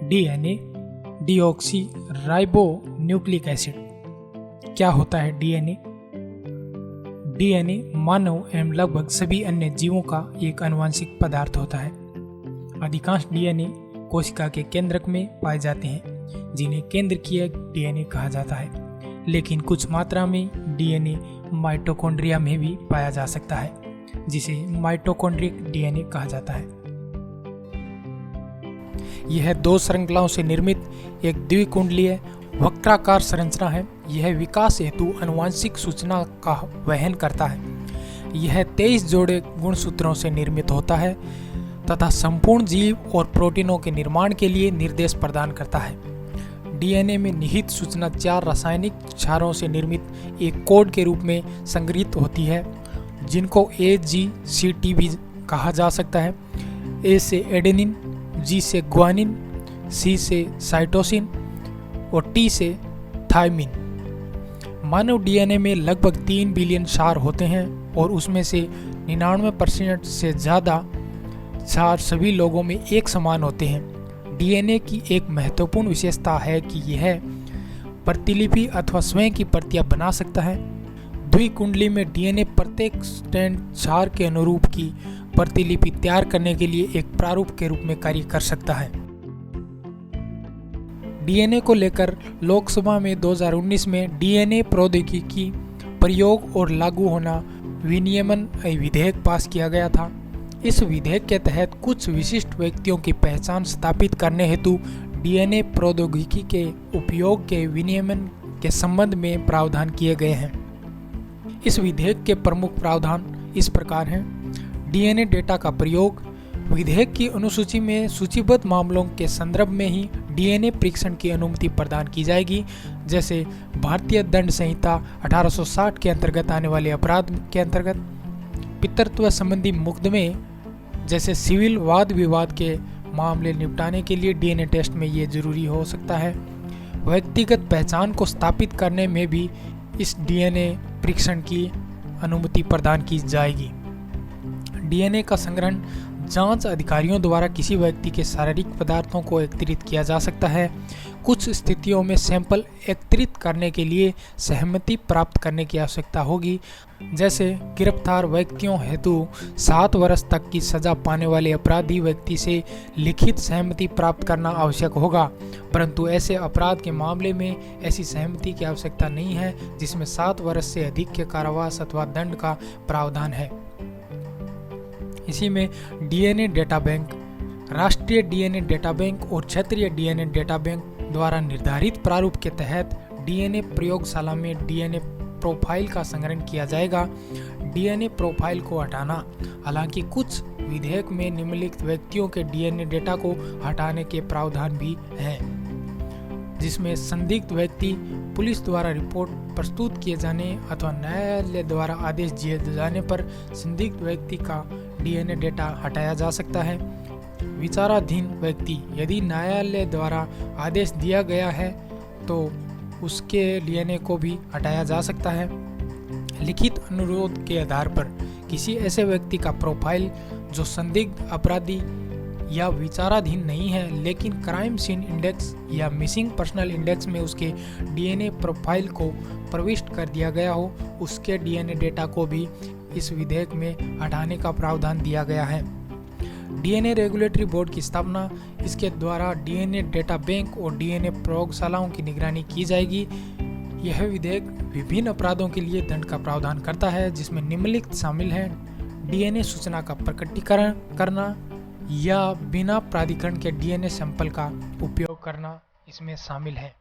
DNA deoxy ribo nucleic acid. क्या होता है डीएनए? डीएनए मानव एवं लगभग सभी अन्य जीवों का एक आनुवंशिक पदार्थ होता है। अधिकांश डीएनए कोशिका के केंद्रक में पाए जाते हैं, जिन्हें केंद्रकीय डीएनए कहा जाता है। लेकिन कुछ मात्रा में डीएनए माइटोकॉन्ड्रिया में भी पाया जा सकता है, जिसे माइटोकॉन्ड्रिक डीएनए कहा जाता है। यह दो श्रृंखलाओं से निर्मित एक द्विकुंडलीय वक्राकार संरचना है। यह विकास हेतु आनुवंशिक सूचना का वहन करता है। यह 23 जोड़े गुणसूत्रों से निर्मित होता है तथा संपूर्ण जीव और प्रोटीनों के निर्माण के लिए निर्देश प्रदान करता है। डीएनए में निहित सूचना 4 रासायनिक क्षारों से निर्मित एक कोड के रूप में संग्रहित होती है, जिनको AGCT भी कहा जा सकता है। ए से एडेनिन, जी से ग्वानिन, सी से साइटोसिन और टी से थायमिन। मानव डीएनए में लगभग 3 बिलियन क्षार होते हैं और उसमें से 99% से ज़्यादा क्षार सभी लोगों में एक समान होते हैं। डीएनए की एक महत्वपूर्ण विशेषता है कि यह प्रतिलिपि अथवा स्वयं की प्रतियां बना सकता है। द्विकुंडली में डीएनए प्रत्येक स्ट्रैंड क्षार के अनुरूप की प्रतिलिपि तैयार करने के लिए एक प्रारूप के रूप में कार्य कर सकता है। डीएनए को लेकर लोकसभा में 2019 में डीएनए प्रौद्योगिकी प्रयोग और लागू होना विनियमन विधेयक पास किया गया था। इस विधेयक के तहत कुछ विशिष्ट व्यक्तियों की पहचान स्थापित करने हेतु डीएनए प्रौद्योगिकी के उपयोग के विनियमन के संबंध में प्रावधान किए गए हैं। इस विधेयक के प्रमुख प्रावधान इस प्रकार हैं। डीएनए डेटा का प्रयोग। विधेयक की अनुसूची में सूचीबद्ध मामलों के संदर्भ में ही डीएनए परीक्षण की अनुमति प्रदान की जाएगी, जैसे भारतीय दंड संहिता 1860 के अंतर्गत आने वाले अपराध के अंतर्गत, पितृत्व संबंधी मुकदमे जैसे सिविल वाद विवाद के मामले निपटाने के लिए डीएनए टेस्ट में ये जरूरी हो सकता है। व्यक्तिगत पहचान को स्थापित करने में भी इस डीएनए परीक्षण की अनुमति प्रदान की जाएगी। डीएनए का संग्रहण जांच अधिकारियों द्वारा किसी व्यक्ति के शारीरिक पदार्थों को एकत्रित किया जा सकता है। कुछ स्थितियों में सैंपल एकत्रित करने के लिए सहमति प्राप्त करने की आवश्यकता होगी, जैसे गिरफ्तार व्यक्तियों हेतु 7 वर्ष तक की सजा पाने वाले अपराधी व्यक्ति से लिखित सहमति प्राप्त करना आवश्यक होगा, परंतु ऐसे अपराध के मामले में ऐसी सहमति की आवश्यकता नहीं है जिसमें 7 वर्ष से अधिक के कारावास अथवा दंड का प्रावधान है। इसी में डीएनए डेटा बैंक, राष्ट्रीय डीएनए डेटा बैंक और क्षेत्रीय डीएनए डेटा बैंक द्वारा निर्धारित प्रारूप के तहत डीएनए प्रयोगशाला में डीएनए प्रोफाइल का संग्रहण किया जाएगा। डीएनए प्रोफाइल को हटाना। हालांकि कुछ विधेयक में निम्नलिखित व्यक्तियों के डीएनए डेटा को हटाने के प्रावधान भी हैं, जिसमें संदिग्ध व्यक्ति, पुलिस द्वारा रिपोर्ट प्रस्तुत किए जाने अथवा न्यायालय द्वारा आदेश दिए जाने पर संदिग्ध व्यक्ति का डीएनए डेटा हटाया जा सकता है। विचाराधीन व्यक्ति, यदि न्यायालय द्वारा आदेश दिया गया है तो उसके डीएनए को भी हटाया जा सकता है। लिखित अनुरोध के आधार पर किसी ऐसे व्यक्ति का प्रोफाइल जो संदिग्ध अपराधी या विचाराधीन नहीं है लेकिन क्राइम सीन इंडेक्स या मिसिंग पर्सनल इंडेक्स में उसके डीएनए प्रोफाइल को प्रविष्ट कर दिया गया हो, उसके डीएनए डेटा को भी इस विधेयक में हटाने का प्रावधान दिया गया है। डीएनए रेगुलेटरी बोर्ड की स्थापना। इसके द्वारा डीएनए डेटा बैंक और डीएनए प्रयोगशालाओं की निगरानी की जाएगी। यह विधेयक विभिन्न अपराधों के लिए दंड का प्रावधान करता है, जिसमें निम्नलिखित शामिल हैं। डीएनए सूचना का प्रकटीकरण करना या बिना प्राधिकरण के डीएनए सैंपल का उपयोग करना इसमें शामिल है।